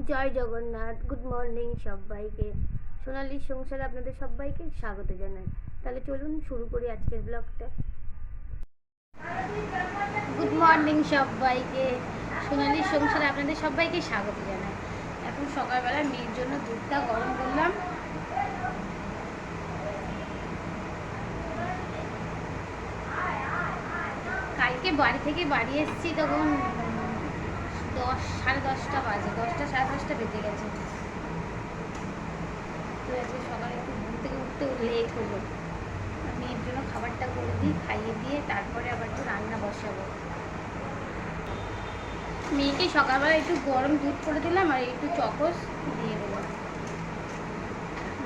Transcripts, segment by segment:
জয় Jagannath. Good morning সবাইকে। সোনালির সংসারে আপনাদের সবাইকে স্বাগত জানাই। তাহলে চলুন শুরু করি আজকের ব্লগটা। গুড মর্নিং সবাইকে। সোনালির সংসারে আপনাদের সবাইকে স্বাগত জানাই। এখন সকালবেলা মেয়ের জন্য দুধটা গরম করলাম। কালকে বাড়ি থেকে বাড়ি এসেছি তখন 10, সাড়ে 10টা বাজে, 10টা সাড়ে 10টা বেজে গেছে। তো আজকে সকালে একটু ঘুম থেকে উঠতে লেট হলো। মেয়ের জন্য খাবারটা করে দিই, খাইয়ে দিয়ে তারপরে আবার একটু রান্না বসাবো। মেয়েকে সকালবেলা একটু গরম দুধ করে দিলাম আর একটু চকোস দিয়ে দেবো।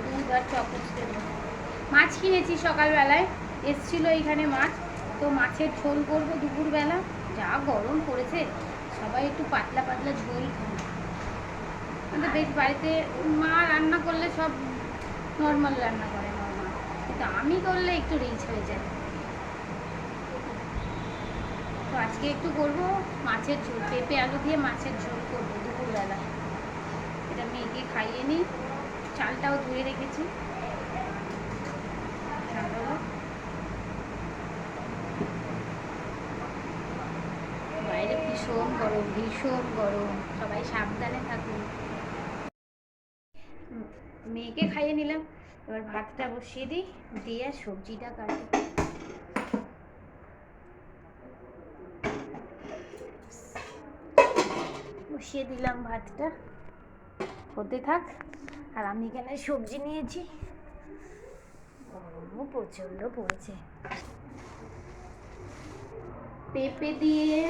দুধ আর চকোস দেবো। মাছ কিনেছি সকালবেলায়, এসছিল এইখানে মাছ, তো মাছের ঝোল করবো দুপুরবেলা। যা গরম পড়েছে, সবাই একটু পাতলা পাতলা ঝোল খাবে। কিন্তু বেশ বাড়িতে মা রান্না করলে সব নর্মাল রান্না করে, নর্মাল, কিন্তু আমি করলে একটু রিচ হয়ে যায়। তো আজকে একটু করবো মাছের ঝোল, পেঁপে আলু দিয়ে মাছের ঝোল করবো দুপুরবেলা। এটা মেয়েকে খাইয়ে নিই। চালটাও ধুয়ে রেখেছি। বাইরে ভীষণ গরম, ভীষণ গরম, সবাই সাবধানে থাকুন। মেয়েকে খাইয়ে নিলাম, এবার ভাতটা বসিয়ে দিই, দিয়ে সবজিটা কাটি। বসিয়ে দিলাম ভাতটা, হতে থাক। আর আমি এখানে সবজি নিয়েছি, গরমও প্রচণ্ড পড়েছে। পেঁপে দিয়ে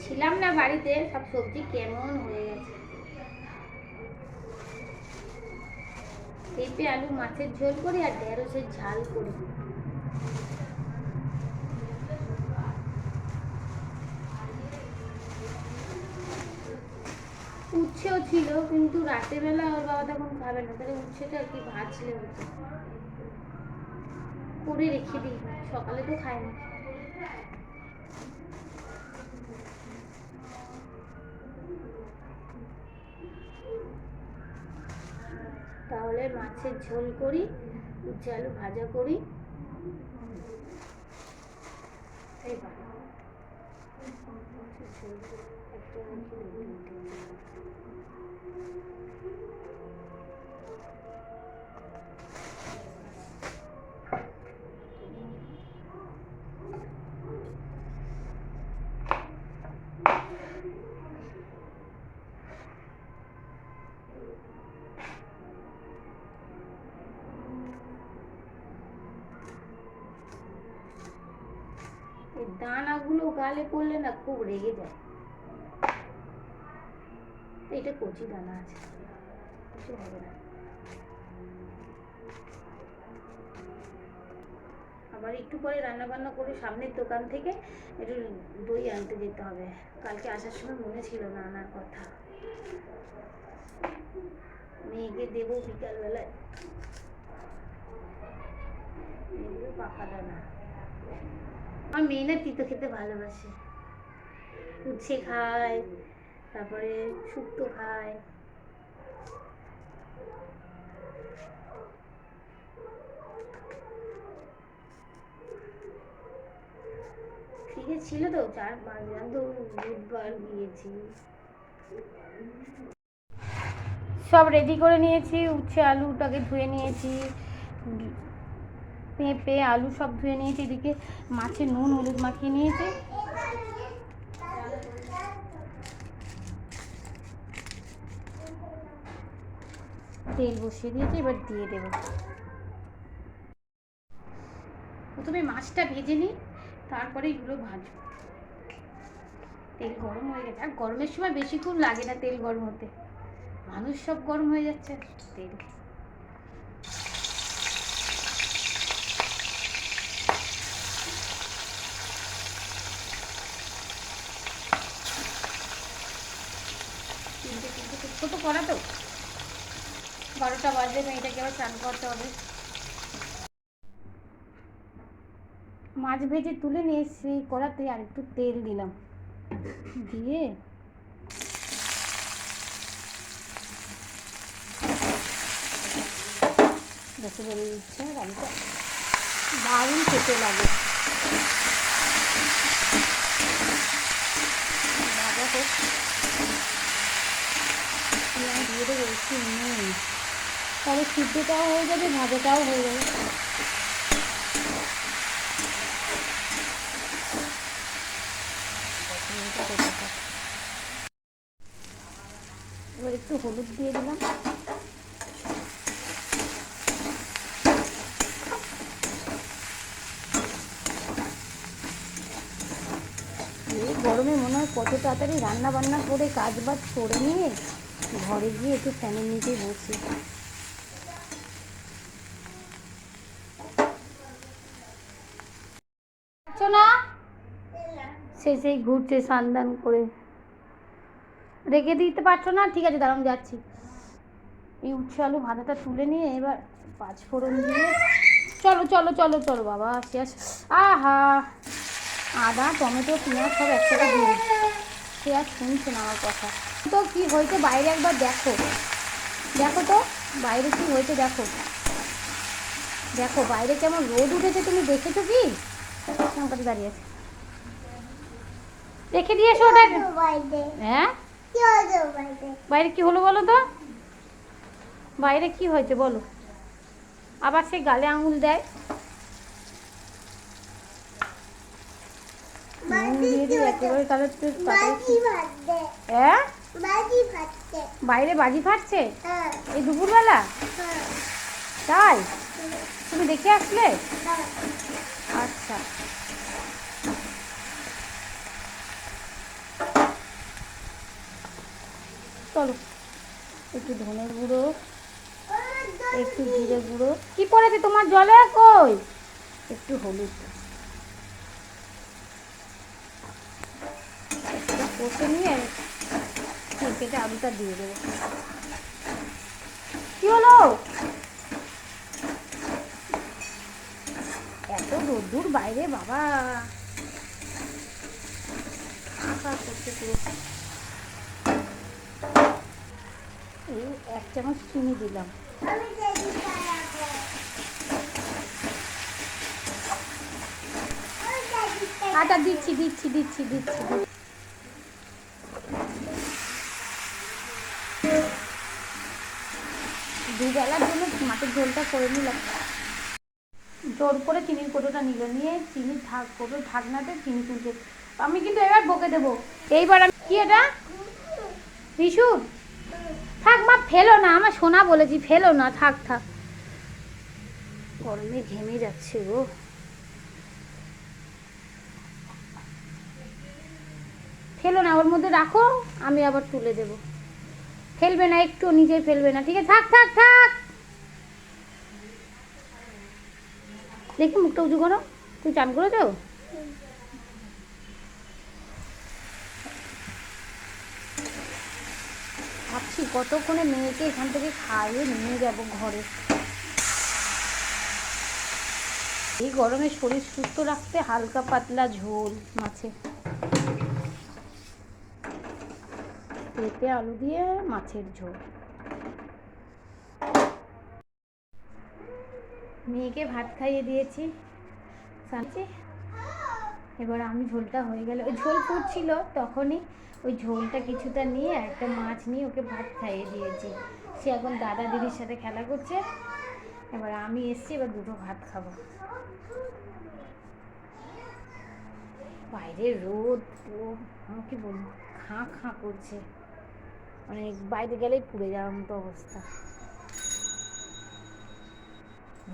ছিলাম না বাড়িতে, সব সবজি কেমন হয়ে গেছে। পেঁপে আলু মাছের ঝোল করি আর ঢেঁড়সের ঝাল করি। উচ্ছেও ছিল, কিন্তু রাতের বেলা ওর বাবা তখন খাবে না, তাহলে উচ্ছেটা আর কি ভাজলে হতো। করে রেখে দিই, সকালে তো খায় না। তাহলে মাছের ঝোল করি, উচ্ছে আলু ভাজা করি। এইবার মাছের ঝোল একটা এই দানাগুলো গালে পড়লে না খুব রেগে যায়। এটা কচি দানা আছে, কিছু হবে না। আবার একটু পরে রান্না বান্না করে সামনের দোকান থেকে একটু দই আনতে যেতে হবে। কালকে আসার সময় মনে ছিল না আনার কথা। মেয়েকে দেবো বিকালবেলায়, পাকা দানা। আমার মেয়ে না তিতো খেতে ভালোবাসে, উচ্ছে খায়, তারপরে শুক্তো খায়। ফ্রিজে ছিল তো 4-5 দিন, তো বুধবার গিয়েছি। সব রেডি করে নিয়েছি, উচ্ছে আলুটাকে ধুয়ে নিয়েছি, পেঁপে আলু সব ধুয়ে নিয়েছি। এদিকে মাছে নুন হলুদ মাখিয়ে নিয়েছি। তেল বসিয়ে দিয়েছি, এবার দিয়ে দেবো। প্রথমে মাছটা ভেজে নিই, তারপরে এগুলো ভাজবো। তেল গরম হয়ে গেছে, আর গরমের সময় বেশিক্ষণ লাগে না তেল গরম হতে, মানুষ সব গরম হয়ে যাচ্ছে তেল। তিনটে ছোটো করা তো, 12টা বাজে, মেয়েটাকে আবার চান করতে হবে। মাছ ভেজে তুলে নিয়ে সেই কড়াতে আর একটু তেল দিলাম, দিয়ে বসে বেরিয়ে দিচ্ছে গাড়িটা, দারুণ খেতে লাগে। ভাজা হোক, আমি দিয়ে দেবো একটু নুন, তাহলে সিদ্ধটাও হয়ে যাবে, ভাজাটাও হয়ে যাবে। এবার একটু হলুদ দিয়ে দিলাম, এই গরমে মনে হয় কত তাড়াতাড়ি রান্না বান্না করে কাজ বাজ করে নিয়ে ঘরে গিয়ে একটু ফ্যানের নিচে বসি। না সেই ঘুরছে সান্দান করে, রেখে দিতে পারছো না? ঠিক আছে দাঁড়ান যাচ্ছি। এই উচ্ছে আলু ভাজাটা তুলে নিয়ে এবার 5 ফোড়ন দিয়ে, চলো চলো চলো চলো বাবা শেষ। আহা, আদা টমেটো পেঁয়াজ সব একসাথে দিয়ে, সে আর শুনছে না আমার কথা। তো কি হয়েছে বাইরে একবার দেখো, দেখো তো বাইরে কি হয়েছে, দেখো দেখো বাইরে কেমন রোদ উঠেছে, তুমি দেখেছো কি? আমার কাছে দাঁড়িয়ে আছে, রেখে দিয়েছো ওটা। হ্যাঁ বাইরে কি হলো বলো তো, বাইরে কি হয়েছে বলো? আবার সে গালে আঙুল দেয়। একেবারে তাহলে হ্যাঁ বাইরে বাজি ফাটছে এই দুপুরবেলা? তাই তুমি দেখে আসলে? আচ্ছা চলো, একটু ধনের গুঁড়ো, একটু জিরে গুঁড়ো, কি পড়েছে তোমার জলে? কই একটু হলুদ কষে নিয়ে কেটে আলুটা দিয়ে দেবো। কি হলো? এত রোদ্দুর বাইরে বাবা, করছে পুরো। এই 1 চামচ চিনি দিলাম, আটা দিচ্ছি দিচ্ছি দিচ্ছি দিচ্ছি। দুবেলার জন্য মাছের ঝোলটা করে নিলাম, জোর করে চিনির কোটোটা নিয়ে চিনির ঢাকনাতে চিনি তুলছে। আমি কিন্তু এবার বকে দেবো এইবার। আমি কি এটা রিশু, থাক মা ফেলো না, আমার সোনা বলেছি ফেলো না, থাক থাক, গরমে ঘেমে যাচ্ছে গো। ফেলো না, ওর মধ্যে রাখো, আমি আবার তুলে দেব। ফেলবে না, একটু নিজে ফেলবে না, ঠিক আছে? থাক থাক থাক, দেখি মুখটা উঁচু করো। তুই চান করেছো? ভাবছি কতক্ষণে মেয়েকে এখান থেকে খাইয়ে নিয়ে যাব ঘরে। এই গরমে শরীর সুস্থ রাখতে হালকা পাতলা ঝোল মাছে, পেঁপে আলু দিয়ে মাছের ঝোল। মেয়েকে ভাত খাইয়ে দিয়েছি, এবার আমি ঝোলটা হয়ে গেলে, ওই ঝোল ফুটছিল তখনই ওই ঝোলটা কিছুটা নিয়ে একটা মাছ নিয়ে ওকে ভাত খাইয়ে দিয়েছি। সে এখন দাদা দিদির সাথে খেলা করছে, এবার আমি এসছি, এবার দুটো ভাত খাবো। বাইরে রোদ পুরো, আমাকে বলবো খাঁ খাঁ করছে, মানে বাইরে গেলেই পুড়ে যাওয়ার মতো অবস্থা।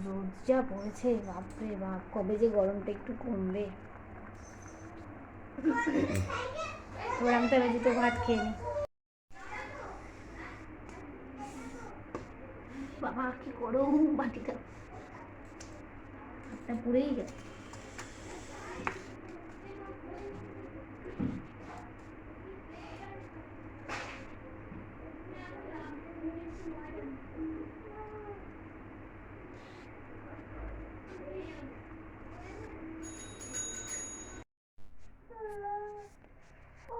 রোদ যা পড়েছে বাপরে বাপ, কবে যে গরমটা একটু কমবে। এবার আমি তো এবার দুটো ভাত খেয়ে নিই। বাবা কি গরম, বাটিটা ভাতটা পুড়েই গেছে।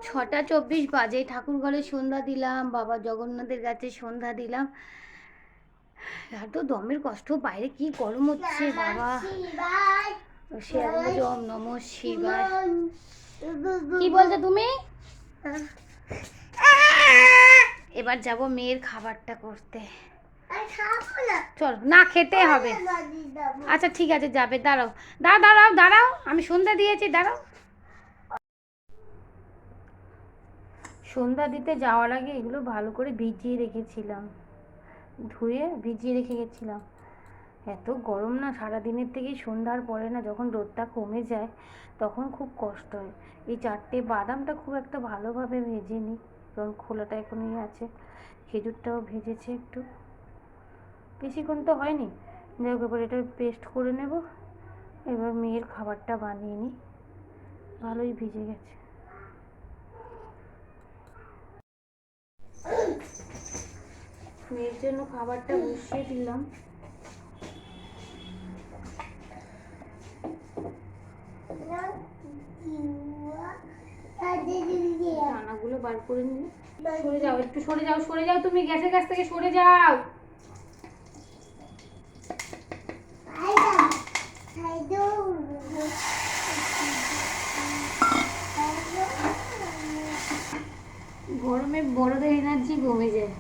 ছটা 24 বাজে, ঠাকুর ঘরে সন্ধ্যা দিলাম, বাবা জগন্নাথের কাছে সন্ধ্যা দিলাম। এত দমের কষ্ট, বাইরে কি গরম হচ্ছে বাবা। শ্যাম নম শিবায়। কি বলছো তুমি? এবার যাব মেয়ের খাবারটা করতে। চল না, খেতে হবে। আচ্ছা ঠিক আছে, যাবে। দাঁড়াও দাঁড়াও দাঁড়াও দাঁড়াও, আমি সন্ধ্যা দিয়েছি, দাঁড়াও। সন্ধ্যা দিতে যাওয়ার আগে এগুলো ভালো করে ভিজিয়ে রেখেছিলাম, ধুয়ে ভিজিয়ে রেখে গেছিলাম। এত গরম না, সারাদিনের থেকেই সন্ধ্যার পরে না যখন রোদটা কমে যায় তখন খুব কষ্ট হয়। এই 4টে বাদামটা খুব একটা ভালোভাবে ভেজে নিই, কারণ খোলাটা এখনই আছে। খেজুরটাও ভেজেছে একটু, বেশিক্ষণ তো হয়নি। যাই হোক, এবার এটা পেস্ট করে নেব। এবার মেয়ের খাবারটা বানিয়ে নিই। ভালোই ভিজে গেছে। মেয়ের জন্য খাবারটা বসিয়ে দিলাম। দানাগুলো বার করে নিয়ে সরে যাও, একটু সরে যাও, সরে যাও, তুমি গ্যাসের কাছ থেকে সরে যাও। গরমে বড়দের এনার্জি কমে যায়,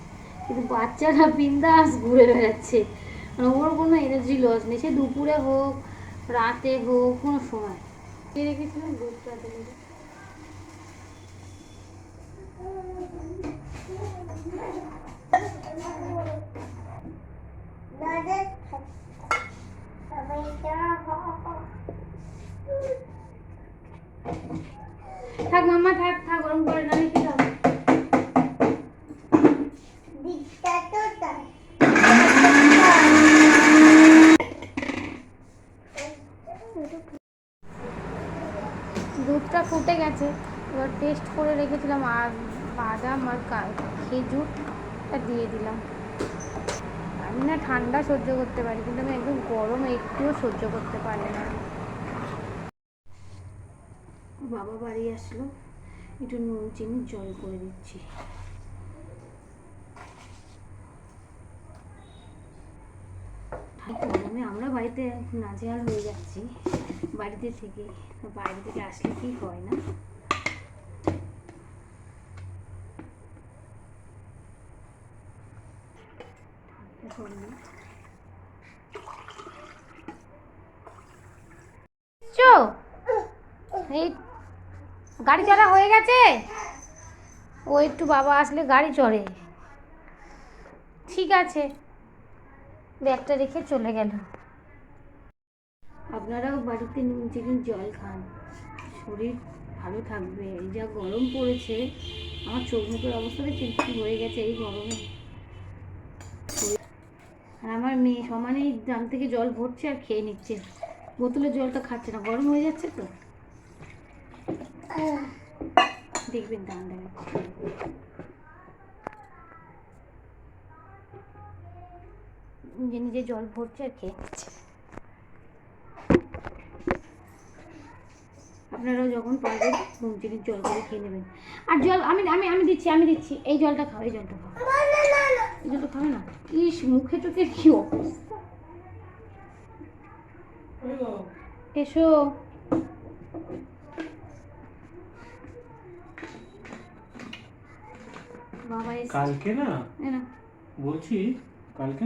কিন্তু বাচ্চারা বিন্দাস ঘুরে বেড়াচ্ছে, মানে ওর কোনো এনার্জি লস নেই। সে দুপুরে হোক রাতে হোক, কোনো সময়। রেখেছিলাম দুধটা দিলে থাক মাম্মা, থাক থাক, গরম করে না, রেখে দাও। দুধটা ফুটে গেছে, এবার পেস্ট করে রেখেছিলাম আর বাদাম আর খেজুরটা দিয়ে দিলাম। আমি না ঠান্ডা সহ্য করতে পারি, কিন্তু আমি একদম গরম একটুও সহ্য করতে পারি না। বাবা বাড়ি আসলো, একটু নুন চিনি জল করে দিচ্ছি। গরমে আমরা বাড়িতে নাজেহাল হয়ে যাচ্ছি বাড়িতে থেকে, বাইরে থেকে আসলে কি হয় না। এই গাড়ি চড়া হয়ে গেছে, ও একটু বাবা আসলে গাড়ি চড়ে। ঠিক আছে, ব্যাগটা রেখে চলে গেল। আপনারাও বাড়িতে নুন চিনি জল খান, শরীর ভালো থাকবে। এই যা গরম পড়েছে, আমার চোখ মুখের অবস্থা দেখছি হয়ে গেছে এই গরমে। আর আমার মেয়ে সমানেই ড্রাম থেকে জল ভরছে আর খেয়ে নিচ্ছে, বোতলের জলটা খাচ্ছে না, গরম হয়ে যাচ্ছে তো। দেখবেন দাম দেবে, নিজে নিজে জল ভরছে আর খেয়ে নিচ্ছে। আপনারাও যখন পারবেন নুন চিনির জল করে খেয়ে নেবেন। আর জল আমি আমি আমি দিচ্ছি, আমি দিচ্ছি, এই জলটা খাও, এই জলটা খাও, এই জলটা খাবে না। ইস, মুখে চোখে কি অবস্থা। এসো, বাবা এসে কালকে না বলছি, কালকে